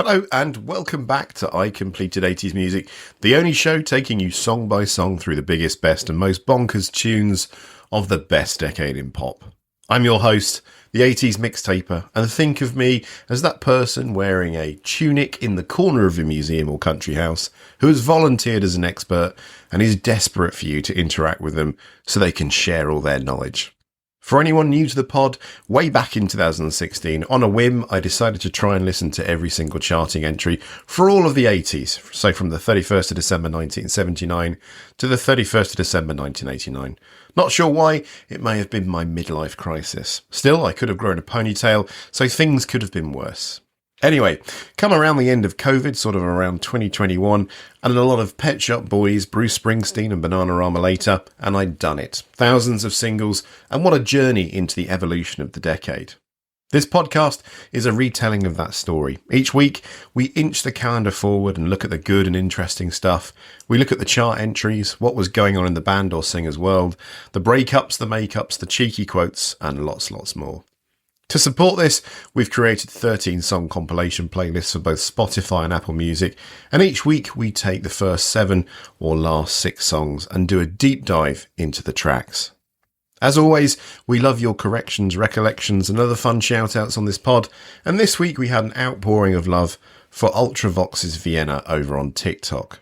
Hello and welcome back to I Completed 80s Music, the only show taking you song by song through the biggest, best and most bonkers tunes of the best decade in pop. I'm your host, the 80s mixtaper, and think of me as that person wearing a tunic in the corner of a museum or country house who has volunteered as an expert and is desperate for you to interact with them so they can share all their knowledge. For anyone new to the pod, way back in 2016, on a whim, I decided to try and listen to every single charting entry for all of the 80s, so from the 31st of December 1979 to the 31st of December 1989. Not sure why, it may have been my midlife crisis. Still, I could have grown a ponytail, so things could have been worse. Anyway, come around the end of COVID, sort of around 2021, and a lot of Pet Shop Boys, Bruce Springsteen and Bananarama later, and I'd done it. Thousands of singles, and what a journey into the evolution of the decade. This podcast is a retelling of that story. Each week, we inch the calendar forward and look at the good and interesting stuff. We look at the chart entries, what was going on in the band or singer's world, the breakups, the makeups, the cheeky quotes, and lots more. To support this, we've created 13 song compilation playlists for both Spotify and Apple Music, and each week we take the first 7 or last 6 songs and do a deep dive into the tracks. As always, we love your corrections, recollections and other fun shout-outs on this pod, and this week we had an outpouring of love for Ultravox's Vienna over on TikTok.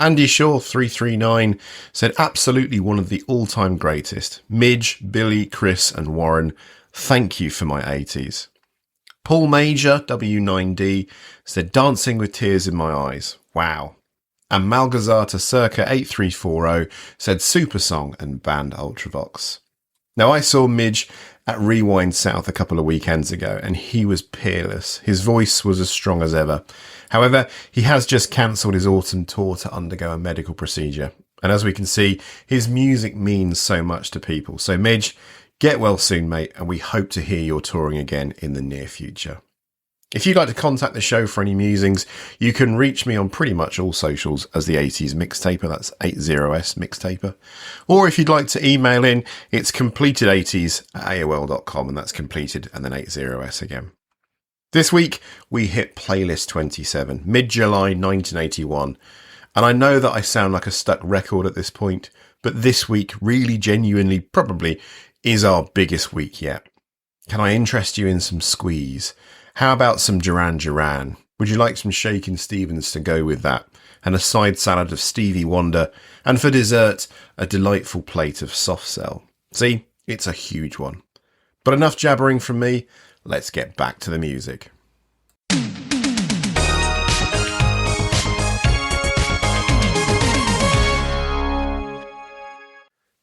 Andy Shaw 339 said absolutely one of the all-time greatest. Midge, Billy, Chris and Warren, thank you for my 80s. Paul Major, W9D, said dancing with tears in my eyes. Wow. And Malgazata Circa 8340 said super song and banned Ultravox. Now I saw Midge at Rewind South a couple of weekends ago and he was peerless. His voice was as strong as ever. However, he has just cancelled his autumn tour to undergo a medical procedure. And as we can see, his music means so much to people. So Midge, get well soon, mate, and we hope to hear you're touring again in the near future. If you'd like to contact the show for any musings, you can reach me on pretty much all socials as the 80s Mixtaper, that's 80s Mixtaper. Or if you'd like to email in, it's completed80s@aol.com, and that's completed and then 80s again. This week, we hit playlist 27, mid-July 1981. And I know that I sound like a stuck record at this point, but this week really genuinely probably is our biggest week yet. Can I interest you in some Squeeze? How about some Duran Duran? Would you like some Shakin Stevens to go with that? And a side salad of Stevie Wonder? And for dessert, a delightful plate of soft cell. See, it's a huge one. But enough jabbering from me, let's get back to the music.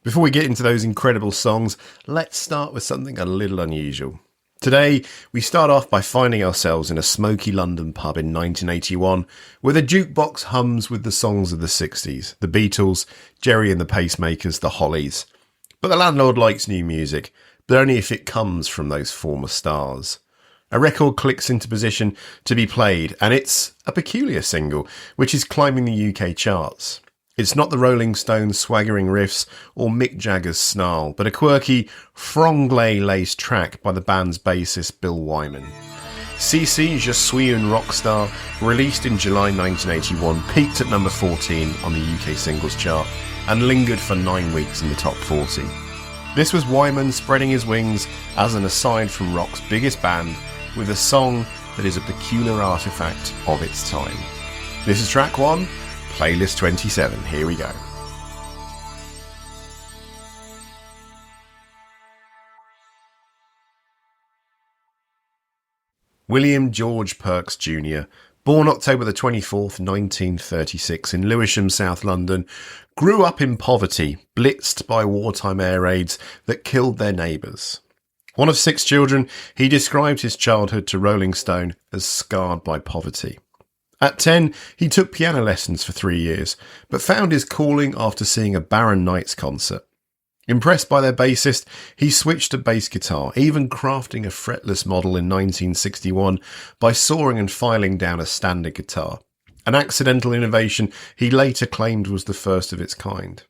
Before we get into those incredible songs, let's start with something a little unusual. Today, we start off by finding ourselves in a smoky London pub in 1981, where the jukebox hums with the songs of the 60s, the Beatles, Jerry and the Pacemakers, the Hollies. But the landlord likes new music, but only if it comes from those former stars. A record clicks into position to be played, and it's a peculiar single, which is climbing the UK charts. It's not the Rolling Stones' swaggering riffs or Mick Jagger's snarl, but a quirky, franglais-laced track by the band's bassist Bill Wyman. Siouxie, Suis and Rockstar, released in July 1981, peaked at number 14 on the UK singles chart and lingered for 9 weeks in the top 40. This was Wyman spreading his wings as an aside from rock's biggest band with a song that is a peculiar artefact of its time. This is track 1. Playlist 27, here we go. William George Perks Jr., born October the 24th, 1936 in Lewisham, South London, grew up in poverty, blitzed by wartime air raids that killed their neighbours. One of 6 children, he described his childhood to Rolling Stone as scarred by poverty. At 10, he took piano lessons for 3 years, but found his calling after seeing a Barron Knights concert. Impressed by their bassist, he switched to bass guitar, even crafting a fretless model in 1961 by sawing and filing down a standard guitar, an accidental innovation he later claimed was the first of its kind.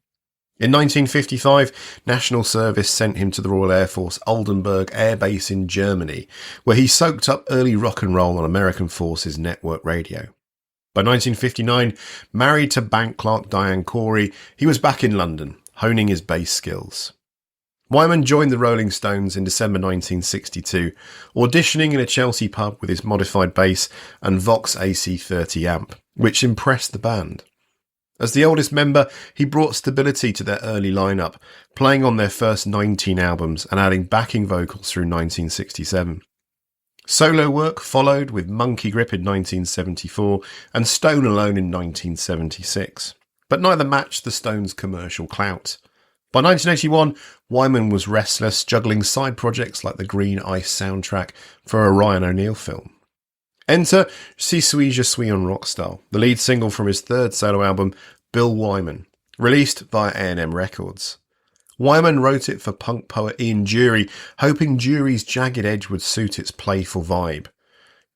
In 1955, National Service sent him to the Royal Air Force Oldenburg Air Base in Germany, where he soaked up early rock and roll on American Forces network radio. By 1959, married to bank clerk Diane Corey, he was back in London, honing his bass skills. Wyman joined the Rolling Stones in December 1962, auditioning in a Chelsea pub with his modified bass and Vox AC30 amp, which impressed the band. As the oldest member, he brought stability to their early lineup, playing on their first 19 albums and adding backing vocals through 1967. Solo work followed with Monkey Grip in 1974 and Stone Alone in 1976, but neither matched the Stones' commercial clout. By 1981, Wyman was restless, juggling side projects like the Green Ice soundtrack for a Ryan O'Neal film. Enter Suis, Suis on Rockstar, the lead single from his third solo album, Bill Wyman, released via A&M Records. Wyman wrote it for punk poet Ian Dury, hoping Dury's jagged edge would suit its playful vibe.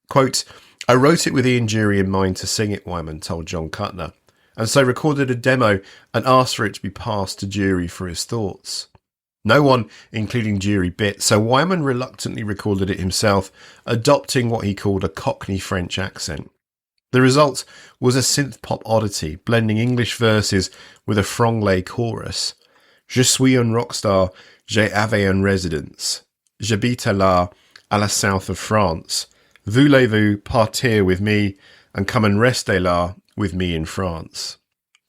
Quote, "I wrote it with Ian Dury in mind to sing it," Wyman told John Cutler, and so recorded a demo and asked for it to be passed to Dury for his thoughts. No one, including Dury, bit, so Wyman reluctantly recorded it himself, adopting what he called a Cockney French accent. The result was a synth-pop oddity, blending English verses with a franglais chorus. Je suis un rockstar, j'avais une résidence. J'habite là, à la south of France. Voulez-vous partir with me and come and rester là with me in France?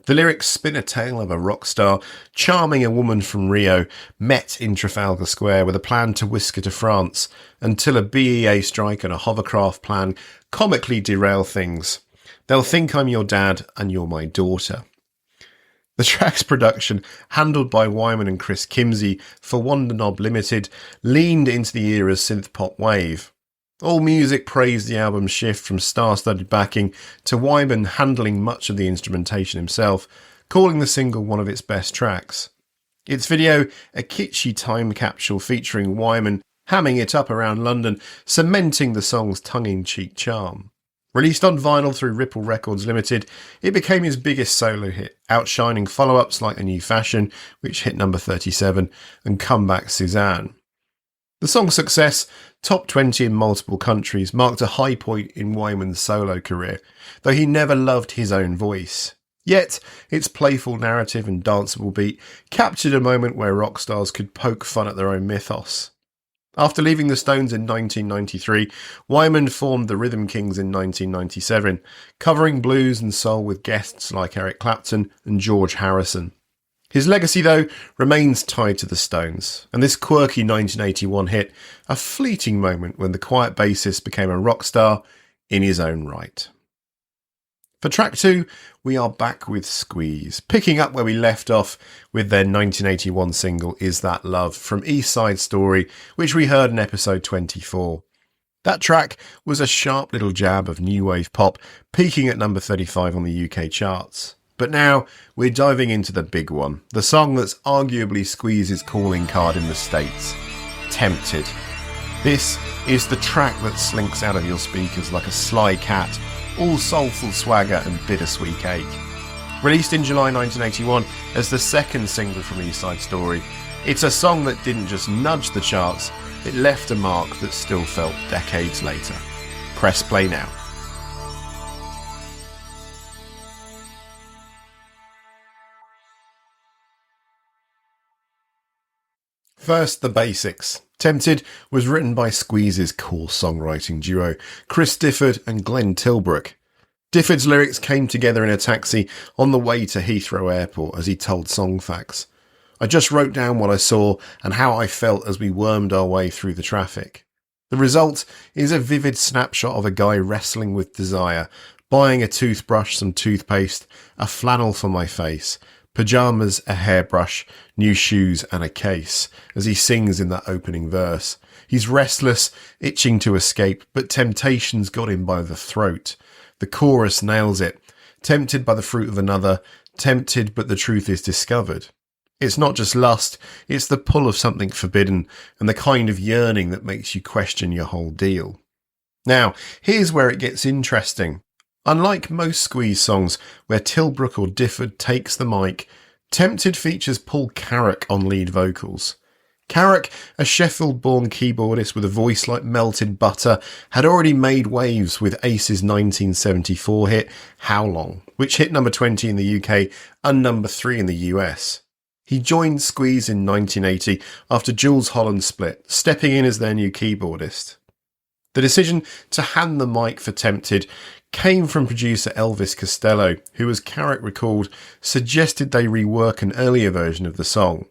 The lyrics spin a tale of a rock star charming a woman from Rio, met in Trafalgar Square with a plan to whisk her to France, until a BEA strike and a hovercraft plan comically derail things. They'll think I'm your dad and you're my daughter. The track's production, handled by Wyman and Chris Kimsey for Wonder Knob Limited, leaned into the era's synth-pop wave. AllMusic praised the album's shift from star-studded backing to Wyman handling much of the instrumentation himself, calling the single one of its best tracks. Its video, a kitschy time capsule featuring Wyman hamming it up around London, cementing the song's tongue-in-cheek charm. Released on vinyl through Ripple Records Limited, it became his biggest solo hit, outshining follow-ups like A New Fashion, which hit number 37, and Comeback Suzanne. The song's success, top 20 in multiple countries, marked a high point in Wyman's solo career, though he never loved his own voice. Yet, its playful narrative and danceable beat captured a moment where rock stars could poke fun at their own mythos. After leaving the Stones in 1993, Wyman formed the Rhythm Kings in 1997, covering blues and soul with guests like Eric Clapton and George Harrison. His legacy, though, remains tied to the Stones, and this quirky 1981 hit, a fleeting moment when the quiet bassist became a rock star in his own right. For track 2, we are back with Squeeze, picking up where we left off with their 1981 single Is That Love from East Side Story, which we heard in episode 24. That track was a sharp little jab of new wave pop, peaking at number 35 on the UK charts. But now we're diving into the big one, the song that's arguably Squeeze's calling card in the States, Tempted. This is the track that slinks out of your speakers like a sly cat, all soulful swagger and bittersweet ache. Released in July 1981 as the second single from East Side Story, it's a song that didn't just nudge the charts, it left a mark that still felt decades later. Press play now. First, the basics. Tempted was written by Squeeze's core songwriting duo, Chris Difford and Glenn Tilbrook. Difford's lyrics came together in a taxi on the way to Heathrow Airport as he told Songfacts. I just wrote down what I saw and how I felt as we wormed our way through the traffic. The result is a vivid snapshot of a guy wrestling with desire, buying a toothbrush, some toothpaste, a flannel for my face, pyjamas, a hairbrush, new shoes and a case, as he sings in that opening verse. He's restless, itching to escape, but temptation's got him by the throat. The chorus nails it. Tempted by the fruit of another, tempted but the truth is discovered. It's not just lust, it's the pull of something forbidden and the kind of yearning that makes you question your whole deal. Now, here's where it gets interesting. Unlike most Squeeze songs where Tilbrook or Difford takes the mic, Tempted features Paul Carrack on lead vocals. Carrack, a Sheffield-born keyboardist with a voice like melted butter, had already made waves with Ace's 1974 hit How Long, which hit number 20 in the UK and number 3 in the US. He joined Squeeze in 1980 after Jools Holland split, stepping in as their new keyboardist. The decision to hand the mic for Tempted came from producer Elvis Costello, who, as Carrack recalled, suggested they rework an earlier version of the song.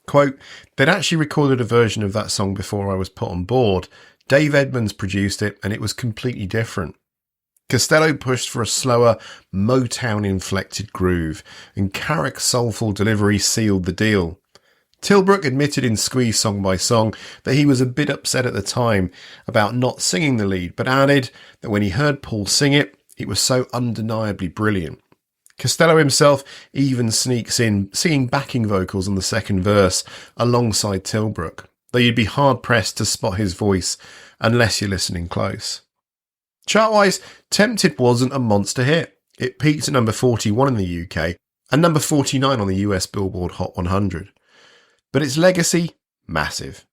Quote, "They'd actually recorded a version of that song before I was put on board. Dave Edmunds produced it and it was completely different." Costello pushed for a slower, Motown-inflected groove, and Carrack's soulful delivery sealed the deal. Tilbrook admitted in Squeeze Song by Song that he was a bit upset at the time about not singing the lead, but added that when he heard Paul sing it, it was so undeniably brilliant. Costello himself even sneaks in singing backing vocals on the second verse alongside Tilbrook, though you'd be hard-pressed to spot his voice unless you're listening close. Chart-wise, Tempted wasn't a monster hit. It peaked at number 41 in the UK and number 49 on the US Billboard Hot 100. But its legacy, massive.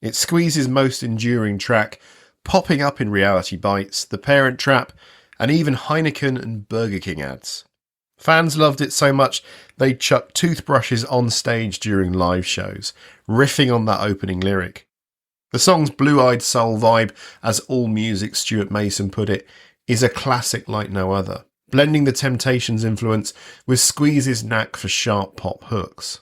It's Squeeze's most enduring track, popping up in Reality Bites, The Parent Trap, and even Heineken and Burger King ads. Fans loved it so much they chucked toothbrushes on stage during live shows, riffing on that opening lyric. The song's blue-eyed soul vibe, as AllMusic's Stuart Mason put it, is a classic like no other, blending the Temptations' influence with Squeeze's knack for sharp pop hooks.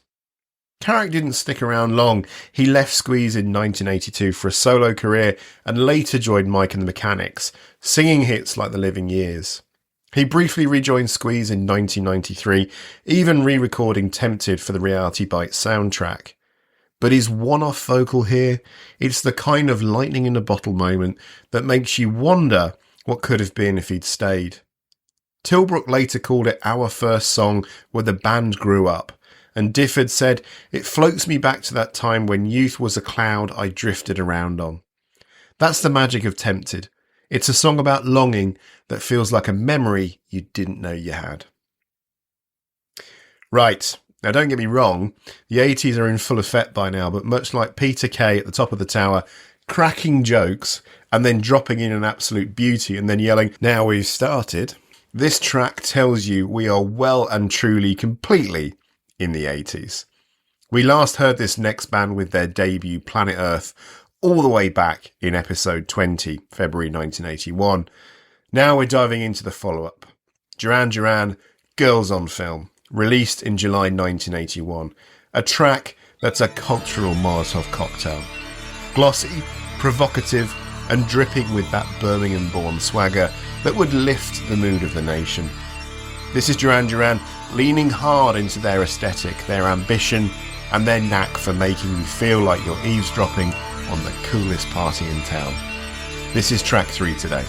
Carrack didn't stick around long. He left Squeeze in 1982 for a solo career and later joined Mike and the Mechanics, singing hits like The Living Years. He briefly rejoined Squeeze in 1993, even re-recording Tempted for the Reality Bites soundtrack. But his one-off vocal here, it's the kind of lightning in a bottle moment that makes you wonder what could have been if he'd stayed. Tilbrook later called it our first song where the band grew up, and Difford said, "It floats me back to that time when youth was a cloud I drifted around on." That's the magic of Tempted. It's a song about longing that feels like a memory you didn't know you had. Right, now don't get me wrong, the 80s are in full effect by now, but much like Peter Kay at the top of the tower, cracking jokes and then dropping in an absolute beauty and then yelling, "Now we've started," this track tells you we are well and truly completely in the 80s. We last heard this next band with their debut Planet Earth all the way back in episode 20, February 1981. Now we're diving into the follow-up. Duran Duran, Girls on Film, released in July 1981. A track that's a cultural Molotov cocktail. Glossy, provocative, and dripping with that Birmingham-born swagger that would lift the mood of the nation. This is Duran Duran leaning hard into their aesthetic, their ambition, and their knack for making you feel like you're eavesdropping on the coolest party in town. This is track 3 today.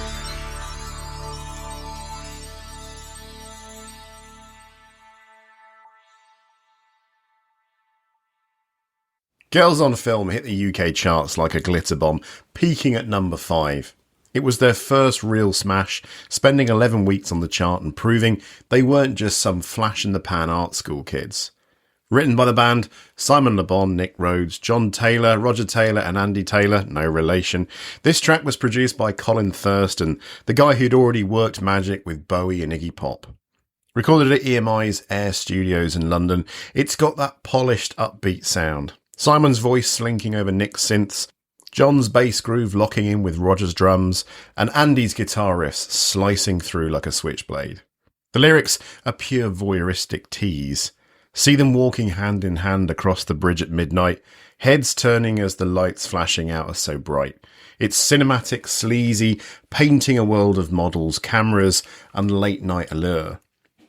Girls on Film hit the UK charts like a glitter bomb, peaking at number 5. It was their first real smash, spending 11 weeks on the chart and proving they weren't just some flash-in-the-pan art school kids. Written by the band, Simon Le Bon, Nick Rhodes, John Taylor, Roger Taylor and Andy Taylor, no relation. This track was produced by Colin Thurston, the guy who'd already worked magic with Bowie and Iggy Pop. Recorded at EMI's Air Studios in London, it's got that polished, upbeat sound. Simon's voice slinking over Nick's synths, John's bass groove locking in with Roger's drums, and Andy's guitar riffs slicing through like a switchblade. The lyrics are pure voyeuristic tease. See them walking hand in hand across the bridge at midnight, heads turning as the lights flashing out are so bright. It's cinematic, sleazy, painting a world of models, cameras, and late-night allure.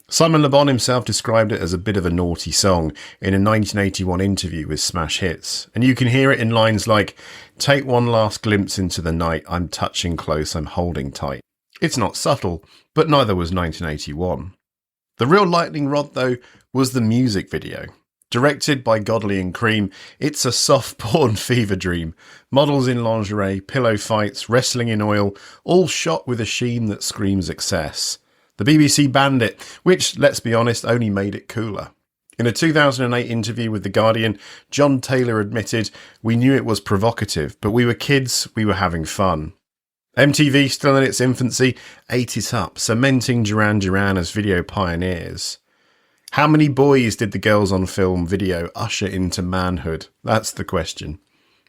Simon Le Bon himself described it as a bit of a naughty song in a 1981 interview with Smash Hits, and you can hear it in lines like, "Take one last glimpse into the night, I'm touching close, I'm holding tight." It's not subtle, but neither was 1981. The real lightning rod, though, was the music video. Directed by Godley and Cream, it's a soft-porn fever dream. Models in lingerie, pillow fights, wrestling in oil, all shot with a sheen that screams excess. The BBC banned it, which, let's be honest, only made it cooler. In a 2008 interview with The Guardian, John Taylor admitted, "We knew it was provocative, but we were kids, we were having fun." MTV, still in its infancy, ate it up, cementing Duran Duran as video pioneers. How many boys did the girls on film video usher into manhood? That's the question.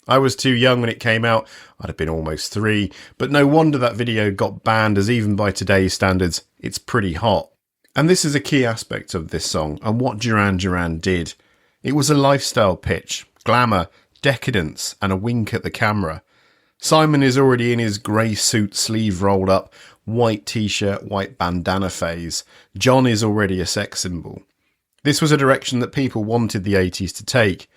I was too young when it came out, I'd have been almost 3, but no wonder that video got banned, as even by today's standards, it's pretty hot. And this is a key aspect of this song and what Duran Duran did. It was a lifestyle pitch, glamour, decadence, and a wink at the camera. Simon is already in his grey suit, sleeve rolled up, white t-shirt, white bandana phase. John is already a sex symbol. This was a direction that people wanted the 80s to take.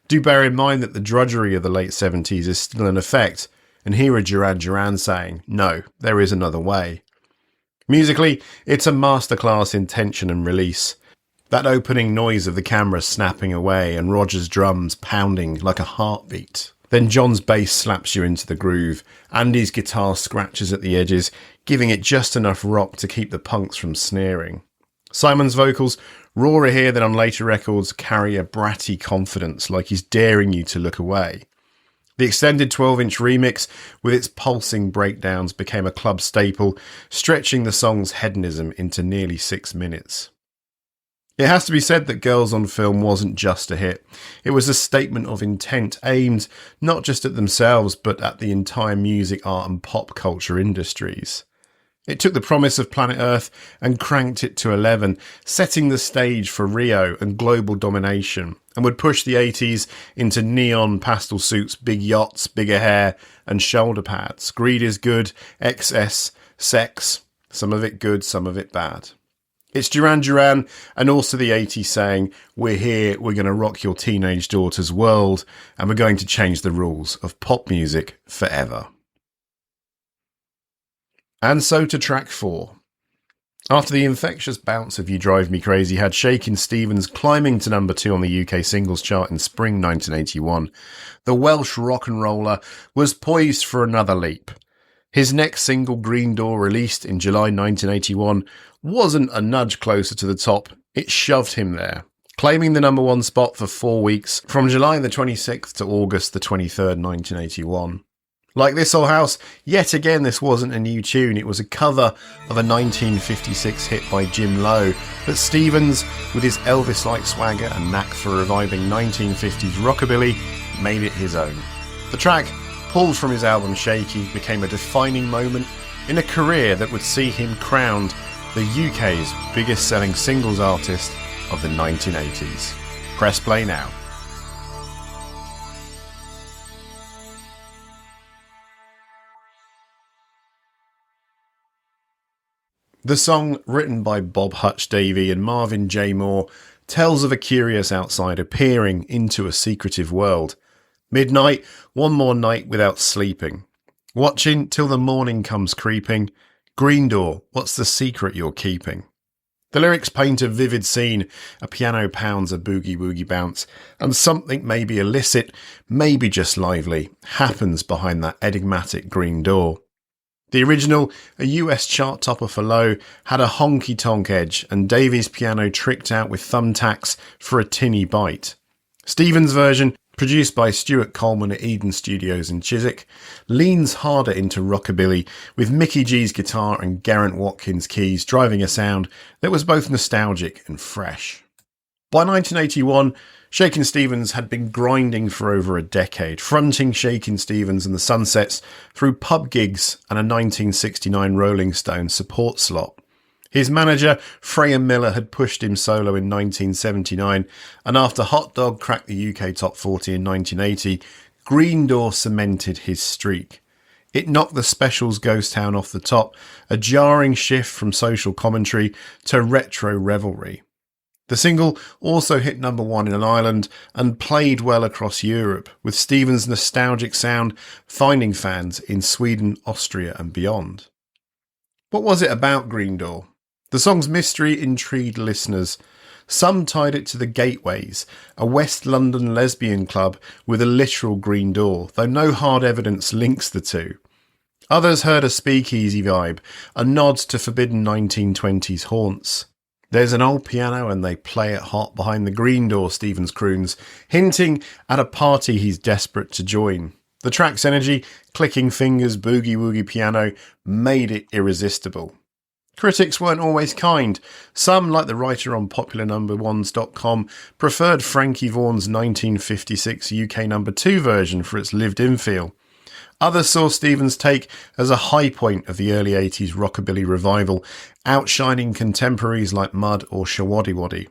Do bear in mind that the drudgery of the late 70s is still in effect, and here are Duran Duran saying, no, there is another way. Musically, it's a masterclass in tension and release. That opening noise of the camera snapping away and Roger's drums pounding like a heartbeat. Then John's bass slaps you into the groove. Andy's guitar scratches at the edges, giving it just enough rock to keep the punks from sneering. Simon's vocals, rawer here than on later records, carry a bratty confidence, like he's daring you to look away. The extended 12-inch remix, with its pulsing breakdowns, became a club staple, stretching the song's hedonism into nearly 6 minutes. It has to be said that Girls on Film wasn't just a hit. It was a statement of intent aimed not just at themselves, but at the entire music, art and pop culture industries. It took the promise of Planet Earth and cranked it to 11, setting the stage for Rio and global domination, and would push the 80s into neon pastel suits, big yachts, bigger hair, and shoulder pads. Greed is good, excess, sex, some of it good, some of it bad. It's Duran Duran and also the 80s saying, we're here, we're going to rock your teenage daughter's world, and we're going to change the rules of pop music forever. And so to track 4. After the infectious bounce of You Drive Me Crazy had Shakin' Stevens climbing to number 2 on the UK singles chart in spring 1981, the Welsh rock and roller was poised for another leap. His next single, Green Door, released in July 1981, wasn't a nudge closer to the top, it shoved him there, claiming the number 1 spot for 4 weeks, from July the 26th to August the 23rd, 1981. Like This Old House, yet again this wasn't a new tune, it was a cover of a 1956 hit by Jim Lowe, but Stevens, with his Elvis-like swagger and knack for reviving 1950s rockabilly, made it his own. The track, pulled from his album Shaky, became a defining moment in a career that would see him crowned the UK's biggest selling singles artist of the 1980s. Press play now. The song, written by Bob Hutch Davey and Marvin J. Moore, tells of a curious outsider peering into a secretive world. Midnight, one more night without sleeping. Watching till the morning comes creeping. Green Door, what's the secret you're keeping? The lyrics paint a vivid scene. A piano pounds a boogie-woogie bounce, and something maybe illicit, maybe just lively, happens behind that enigmatic green door. The original, a US chart topper for Low, had a honky-tonk edge, and Davies' piano tricked out with thumbtacks for a tinny bite. Stevens' version, produced by Stuart Coleman at Eden Studios in Chiswick, leans harder into rockabilly, with Mickey G's guitar and Geraint Watkins' keys driving a sound that was both nostalgic and fresh. By 1981, Shakin' Stevens had been grinding for over a decade, fronting Shakin' Stevens and the Sunsets through pub gigs and a 1969 Rolling Stone support slot. His manager, Freya Miller, had pushed him solo in 1979, and after Hot Dog cracked the UK Top 40 in 1980, Green Door cemented his streak. It knocked the Specials' Ghost Town off the top, a jarring shift from social commentary to retro revelry. The single also hit number 1 in Ireland and played well across Europe, with Stevens' nostalgic sound finding fans in Sweden, Austria and beyond. What was it about Green Door? The song's mystery intrigued listeners. Some tied it to the Gateways, a West London lesbian club with a literal green door, though no hard evidence links the two. Others heard a speakeasy vibe, a nod to forbidden 1920s haunts. There's an old piano and they play it hot behind the green door, Stevens croons, hinting at a party he's desperate to join. The track's energy, clicking fingers, boogie-woogie piano, made it irresistible. Critics weren't always kind. Some, like the writer on popularnumber1s.com, preferred Frankie Vaughan's 1956 UK number 2 version for its lived-in feel. Others saw Stevens' take as a high point of the early 80s rockabilly revival, outshining contemporaries like Mud or Shawaddy Waddy.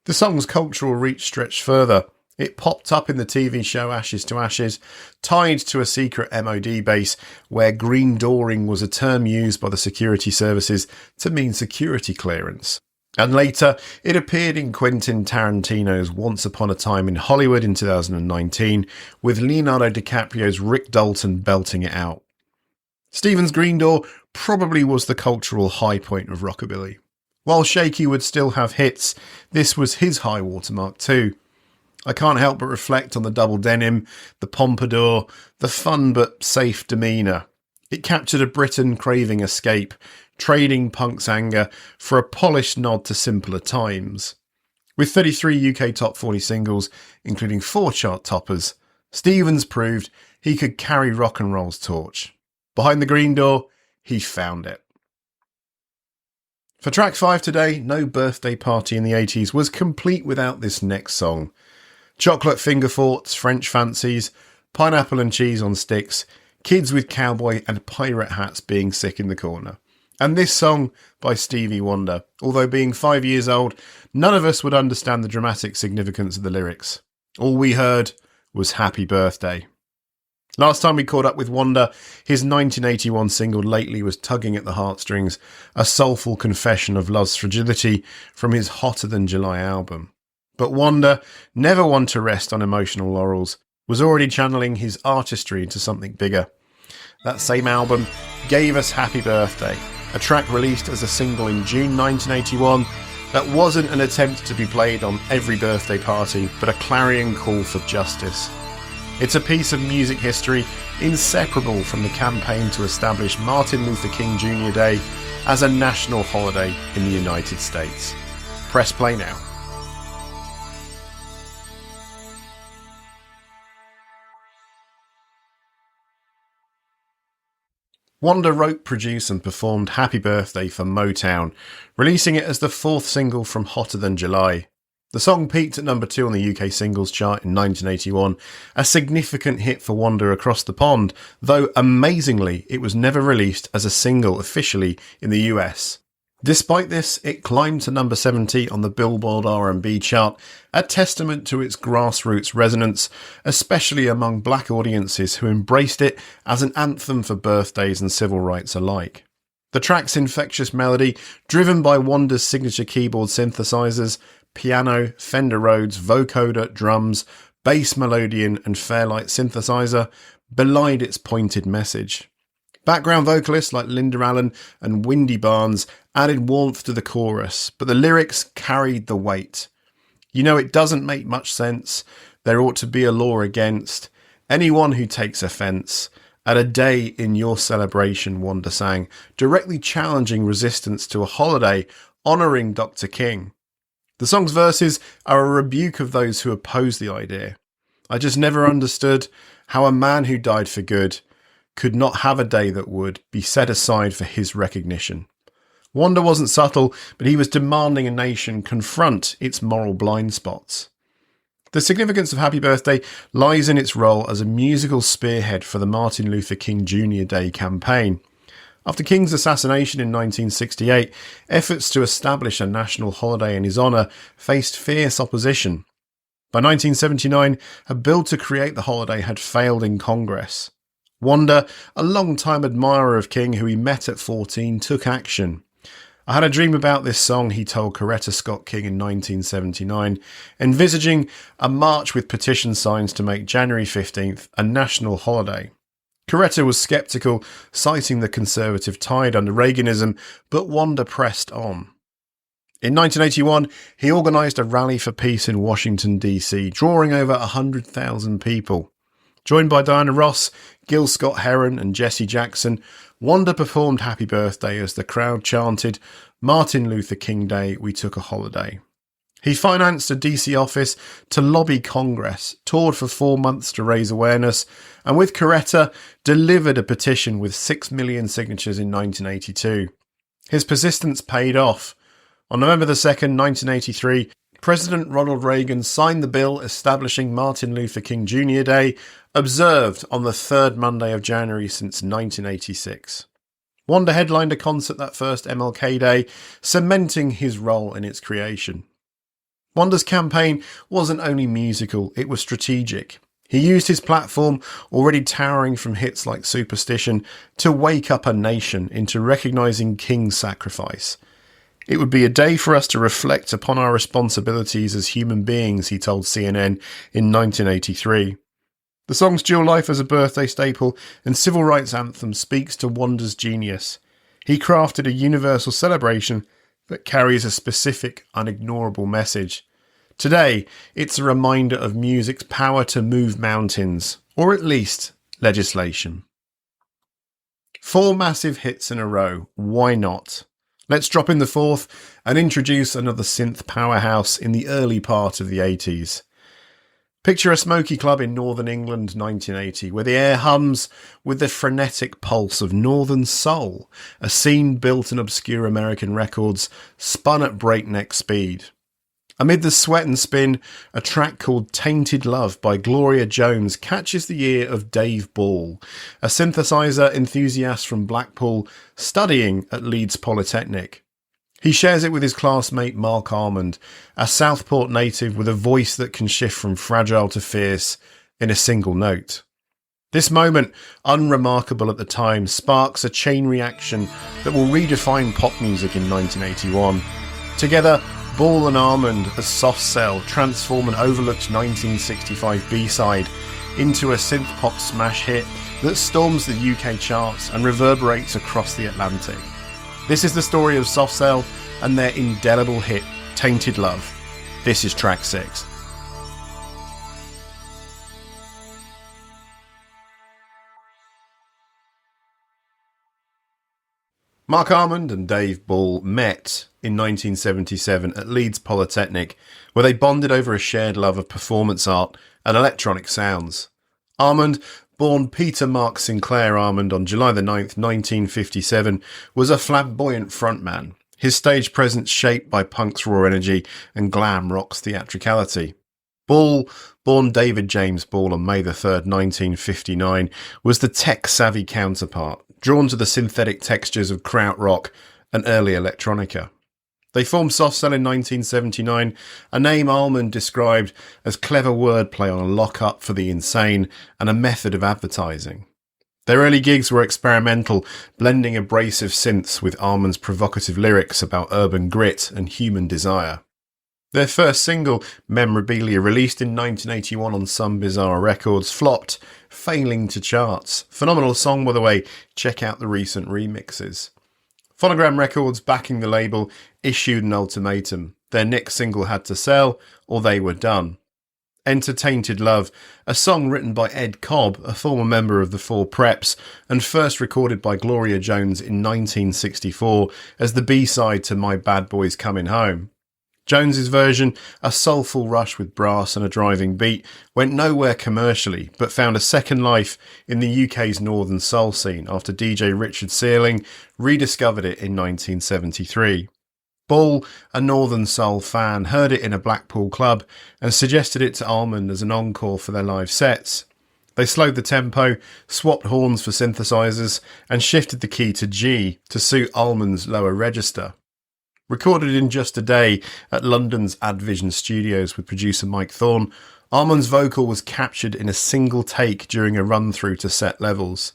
The song's cultural reach stretched further. It popped up in the TV show Ashes to Ashes, tied to a secret MOD base where green dooring was a term used by the security services to mean security clearance. And later, it appeared in Quentin Tarantino's Once Upon a Time in Hollywood in 2019, with Leonardo DiCaprio's Rick Dalton belting it out. Stevens' Green Door probably was the cultural high point of rockabilly. While Shaky would still have hits, this was his high watermark too. I can't help but reflect on the double denim, the pompadour, the fun but safe demeanour. It captured a Britain craving escape, trading punk's anger for a polished nod to simpler times. With 33 UK top 40 singles, including 4 chart toppers, Stevens proved he could carry rock and roll's torch. Behind the Green Door, he found it. For track 5 today, no birthday party in the 80s was complete without this next song. Chocolate finger forts, French fancies, pineapple and cheese on sticks, kids with cowboy and pirate hats being sick in the corner. And this song by Stevie Wonder, although being 5 years old, none of us would understand the dramatic significance of the lyrics. All we heard was Happy Birthday. Last time we caught up with Wonder, his 1981 single Lately was tugging at the heartstrings, a soulful confession of love's fragility from his Hotter Than July album. But Wonder, never one to rest on emotional laurels, was already channeling his artistry into something bigger. That same album gave us Happy Birthday, a track released as a single in June 1981 that wasn't an attempt to be played on every birthday party, but a clarion call for justice. It's a piece of music history inseparable from the campaign to establish Martin Luther King Jr. Day as a national holiday in the United States. Press play now. Wonder wrote, produced and performed Happy Birthday for Motown, releasing it as the 4th single from Hotter Than July. The song peaked at number 2 on the UK singles chart in 1981, a significant hit for Wonder across the pond, though amazingly it was never released as a single officially in the US. Despite this, it climbed to number 70 on the Billboard R&B chart, a testament to its grassroots resonance, especially among black audiences who embraced it as an anthem for birthdays and civil rights alike. The track's infectious melody, driven by Wonder's signature keyboard synthesizers, piano, Fender Rhodes, vocoder, drums, bass melodeon and Fairlight synthesizer, belied its pointed message. Background vocalists like Linda Allen and Windy Barnes added warmth to the chorus, but the lyrics carried the weight. You know, it doesn't make much sense. There ought to be a law against anyone who takes offence at a day in your celebration, Wonder sang, directly challenging resistance to a holiday honouring Dr. King. The song's verses are a rebuke of those who oppose the idea. I just never understood how a man who died for good could not have a day that would be set aside for his recognition. Wonder wasn't subtle, but he was demanding a nation confront its moral blind spots. The significance of Happy Birthday lies in its role as a musical spearhead for the Martin Luther King Jr. Day campaign. After King's assassination in 1968, efforts to establish a national holiday in his honour faced fierce opposition. By 1979, a bill to create the holiday had failed in Congress. Wonder, a long-time admirer of King who he met at 14, took action. I had a dream about this song, he told Coretta Scott King in 1979, envisaging a march with petition signs to make January 15th a national holiday. Coretta was sceptical, citing the conservative tide under Reaganism, but Wonder pressed on. In 1981, he organised a rally for peace in Washington, D.C., drawing over 100,000 people. Joined by Diana Ross, Gil Scott-Heron and Jesse Jackson, Wanda performed Happy Birthday as the crowd chanted, Martin Luther King Day, we took a holiday. He financed a DC office to lobby Congress, toured for 4 months to raise awareness, and with Coretta, delivered a petition with 6 million signatures in 1982. His persistence paid off. On November 2nd, 1983, President Ronald Reagan signed the bill establishing Martin Luther King Jr. Day, observed on the third Monday of January since 1986. Wanda headlined a concert that first MLK Day, cementing his role in its creation. Wanda's campaign wasn't only musical, it was strategic. He used his platform, already towering from hits like Superstition, to wake up a nation into recognising King's sacrifice. It would be a day for us to reflect upon our responsibilities as human beings, he told CNN in 1983. The song's dual life as a birthday staple and civil rights anthem speaks to Wanda's genius. He crafted a universal celebration that carries a specific, unignorable message. Today, it's a reminder of music's power to move mountains, or at least legislation. 4 massive hits in a row, why not? Let's drop in the 4th and introduce another synth powerhouse in the early part of the 80s. Picture a smoky club in northern England 1980, where the air hums with the frenetic pulse of northern soul, a scene built in obscure American records, spun at breakneck speed. Amid the sweat and spin, a track called Tainted Love by Gloria Jones catches the ear of Dave Ball, a synthesizer enthusiast from Blackpool studying at Leeds Polytechnic. He shares it with his classmate Mark Armand, a Southport native with a voice that can shift from fragile to fierce in a single note. This moment, unremarkable at the time, sparks a chain reaction that will redefine pop music in 1981. Together, Ball and Armand as Soft Cell transform an overlooked 1965 B-side into a synth-pop smash hit that storms the UK charts and reverberates across the Atlantic. This is the story of Soft Cell and their indelible hit, Tainted Love. This is track 6. Mark Armand and Dave Ball met in 1977 at Leeds Polytechnic, where they bonded over a shared love of performance art and electronic sounds. Armand, born Peter Mark Sinclair Armand on July the 9th, 1957, was a flamboyant frontman, his stage presence shaped by punk's raw energy and glam rock's theatricality. Ball, born David James Ball on May the 3rd, 1959, was the tech-savvy counterpart, drawn to the synthetic textures of krautrock and early electronica. They formed Soft Cell in 1979, a name Armand described as clever wordplay on a lock-up for the insane and a method of advertising. Their early gigs were experimental, blending abrasive synths with Armand's provocative lyrics about urban grit and human desire. Their first single, Memorabilia, released in 1981 on Some Bizarre Records, flopped, failing to charts. Phenomenal song, by the way. Check out the recent remixes. Phonogram Records, backing the label, issued an ultimatum. Their next single had to sell, or they were done. Enter Tainted Love, a song written by Ed Cobb, a former member of the Four Preps, and first recorded by Gloria Jones in 1964 as the B-side to My Bad Boys Comin' Home. Jones's version, a soulful rush with brass and a driving beat, went nowhere commercially, but found a second life in the UK's northern soul scene after DJ Richard Searling rediscovered it in 1973. Ball, a northern soul fan, heard it in a Blackpool club and suggested it to Armand as an encore for their live sets. They slowed the tempo, swapped horns for synthesizers, and shifted the key to G to suit Armand's lower register. Recorded in just a day at London's Advision Studios with producer Mike Thorne, Armand's vocal was captured in a single take during a run-through to set levels.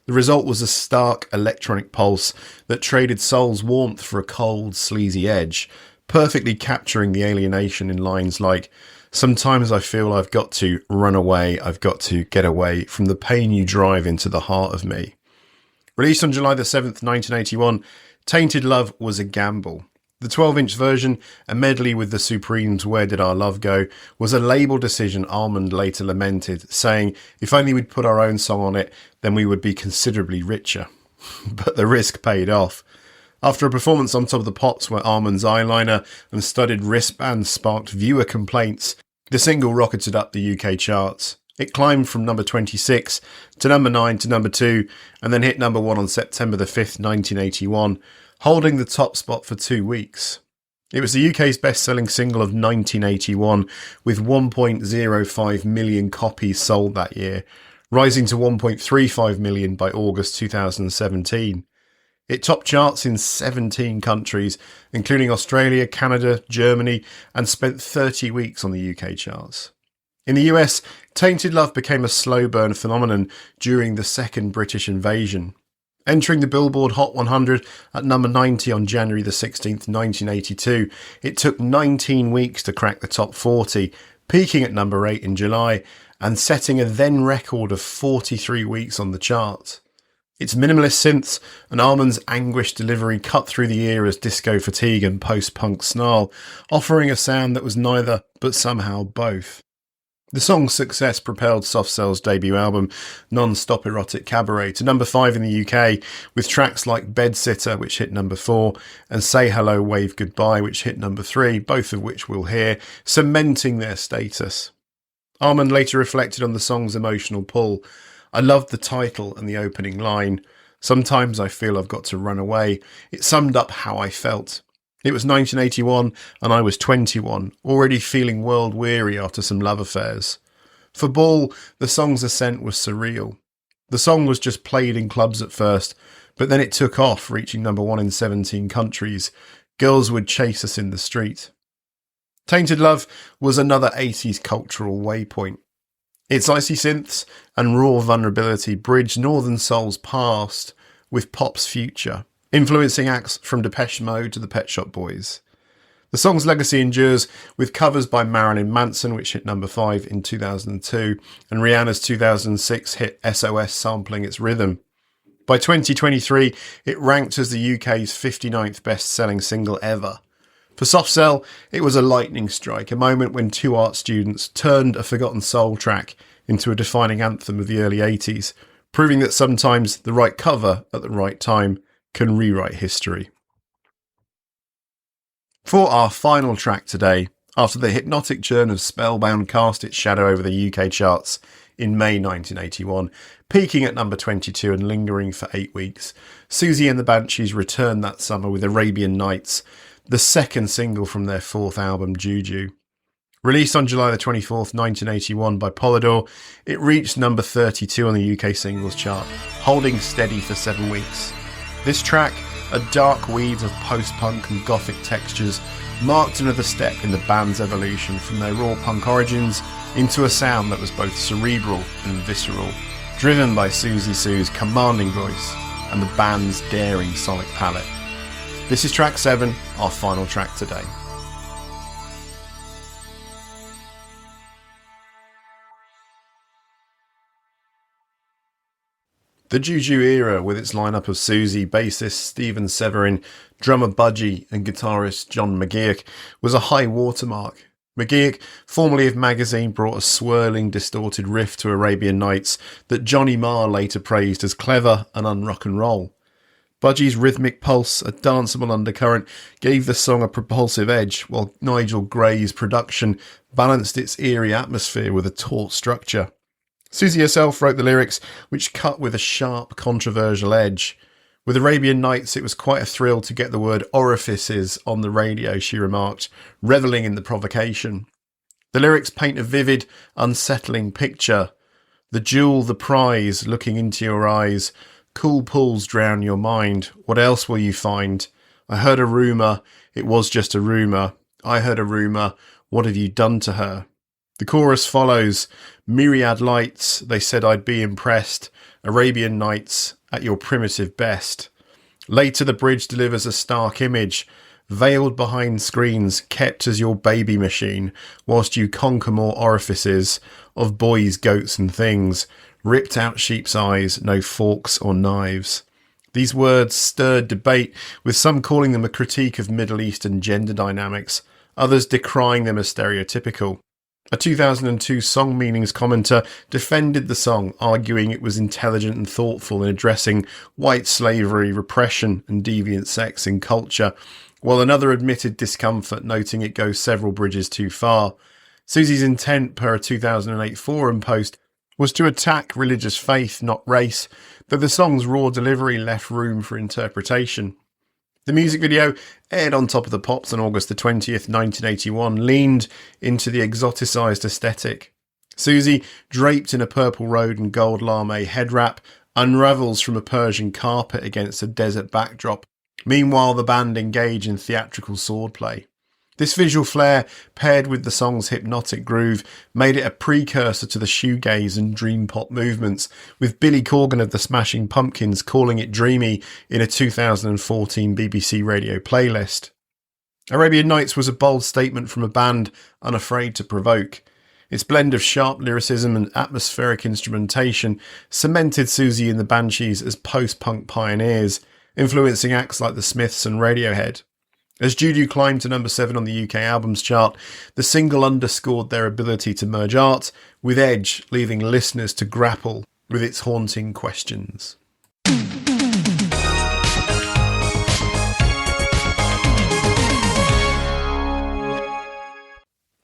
The result was a stark electronic pulse that traded soul's warmth for a cold, sleazy edge, perfectly capturing the alienation in lines like, "Sometimes I feel I've got to run away, I've got to get away from the pain you drive into the heart of me." Released on July the 7th, 1981, Tainted Love was a gamble. The 12-inch version, a medley with the Supremes' Where Did Our Love Go, was a label decision Armand later lamented, saying, if only we'd put our own song on it, then we would be considerably richer. But the risk paid off. After a performance on Top of the Pops where Armand's eyeliner and studded wristbands sparked viewer complaints, the single rocketed up the UK charts. It climbed from number 26 to number 9 to number 2 and then hit number 1 on September the 5th, 1981, holding the top spot for 2 weeks. It was the UK's best-selling single of 1981 with 1.05 million copies sold that year, rising to 1.35 million by August 2017. It topped charts in 17 countries, including Australia, Canada, Germany, and spent 30 weeks on the UK charts. In the US, Tainted Love became a slow burn phenomenon during the second British invasion. Entering the Billboard Hot 100 at number 90 on January the 16th, 1982, it took 19 weeks to crack the top 40, peaking at number 8 in July and setting a then record of 43 weeks on the chart. Its minimalist synths and Armand's anguished delivery cut through the ear as disco fatigue and post-punk snarl, offering a sound that was neither but somehow both. The song's success propelled Soft Cell's debut album, Non-Stop Erotic Cabaret, to number 5 in the UK, with tracks like Bedsitter, which hit number 4, and Say Hello, Wave Goodbye, which hit number 3, both of which we'll hear, cementing their status. Armand later reflected on the song's emotional pull. I loved the title and the opening line. Sometimes I feel I've got to run away. It summed up how I felt. It was 1981 and I was 21, already feeling world weary after some love affairs. For Ball, the song's ascent was surreal. The song was just played in clubs at first, but then it took off, reaching number 1 in 17 countries. Girls would chase us in the street. Tainted Love was another 80s cultural waypoint. Its icy synths and raw vulnerability bridged Northern Soul's past with pop's future, influencing acts from Depeche Mode to the Pet Shop Boys. The song's legacy endures with covers by Marilyn Manson, which hit number 5 in 2002, and Rihanna's 2006 hit SOS sampling its rhythm. By 2023, it ranked as the UK's 59th best-selling single ever. For Soft Cell, it was a lightning strike, a moment when two art students turned a forgotten soul track into a defining anthem of the early 80s, proving that sometimes the right cover at the right time can rewrite history. For our final track today, after the hypnotic churn of Spellbound cast its shadow over the UK charts in May 1981, peaking at number 22 and lingering for 8 weeks, Siouxsie and the Banshees returned that summer with Arabian Nights, the second single from their fourth album, Juju. Released on July the 24th, 1981 by Polydor, it reached number 32 on the UK singles chart, holding steady for 7 weeks. This track, a dark weave of post-punk and gothic textures, marked another step in the band's evolution from their raw punk origins into a sound that was both cerebral and visceral, driven by Siouxsie Sue's commanding voice and the band's daring sonic palette. This is track 7, our final track today. The Juju era, with its lineup of Siouxsie, bassist Stephen Severin, drummer Budgie and guitarist John McGeoch, was a high watermark. McGeoch, formerly of Magazine, brought a swirling, distorted riff to Arabian Nights that Johnny Marr later praised as clever and un-rock and roll. Budgie's rhythmic pulse, a danceable undercurrent, gave the song a propulsive edge, while Nigel Gray's production balanced its eerie atmosphere with a taut structure. Siouxsie herself wrote the lyrics, which cut with a sharp, controversial edge. With Arabian Nights, it was quite a thrill to get the word orifices on the radio, she remarked, revelling in the provocation. The lyrics paint a vivid, unsettling picture. The jewel, the prize, looking into your eyes. Cool pulls drown your mind. What else will you find? I heard a rumour. It was just a rumour. I heard a rumour. What have you done to her? The chorus follows. Myriad lights. They said I'd be impressed. Arabian Nights at your primitive best. Later the bridge delivers a stark image. Veiled behind screens, kept as your baby machine, whilst you conquer more orifices of boys, goats and things. Ripped out sheep's eyes, no forks or knives. These words stirred debate, with some calling them a critique of Middle Eastern gender dynamics, others decrying them as stereotypical. A 2002 song meanings commenter defended the song, arguing it was intelligent and thoughtful in addressing white slavery, repression, and deviant sex in culture, while another admitted discomfort, noting it goes several bridges too far. Siouxie's intent, per a 2008 forum post, was to attack religious faith, not race, though the song's raw delivery left room for interpretation. The music video, aired on Top of the Pops on August the 20th, 1981, leaned into the exoticised aesthetic. Siouxsie, draped in a purple robe and gold lame head wrap, unravels from a Persian carpet against a desert backdrop. Meanwhile, the band engage in theatrical swordplay. This visual flair, paired with the song's hypnotic groove, made it a precursor to the shoegaze and dream pop movements, with Billy Corgan of the Smashing Pumpkins calling it dreamy in a 2014 BBC radio playlist. Arabian Nights was a bold statement from a band unafraid to provoke. Its blend of sharp lyricism and atmospheric instrumentation cemented Siouxsie and the Banshees as post-punk pioneers, influencing acts like the Smiths and Radiohead. As Juju climbed to number 7 on the UK albums chart, the single underscored their ability to merge art with edge, leaving listeners to grapple with its haunting questions.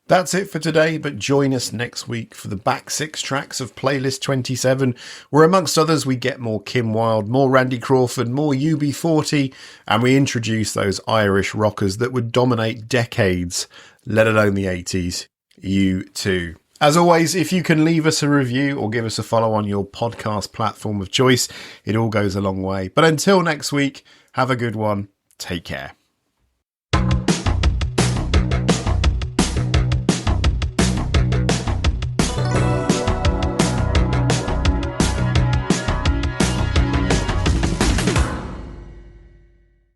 That's it for today, but join us next week for the back 6 tracks of Playlist 27, where amongst others we get more Kim Wilde, more Randy Crawford, more UB40, and we introduce those Irish rockers that would dominate decades, let alone the 80s, U2. As always, if you can leave us a review or give us a follow on your podcast platform of choice, it all goes a long way. But until next week, have a good one. Take care.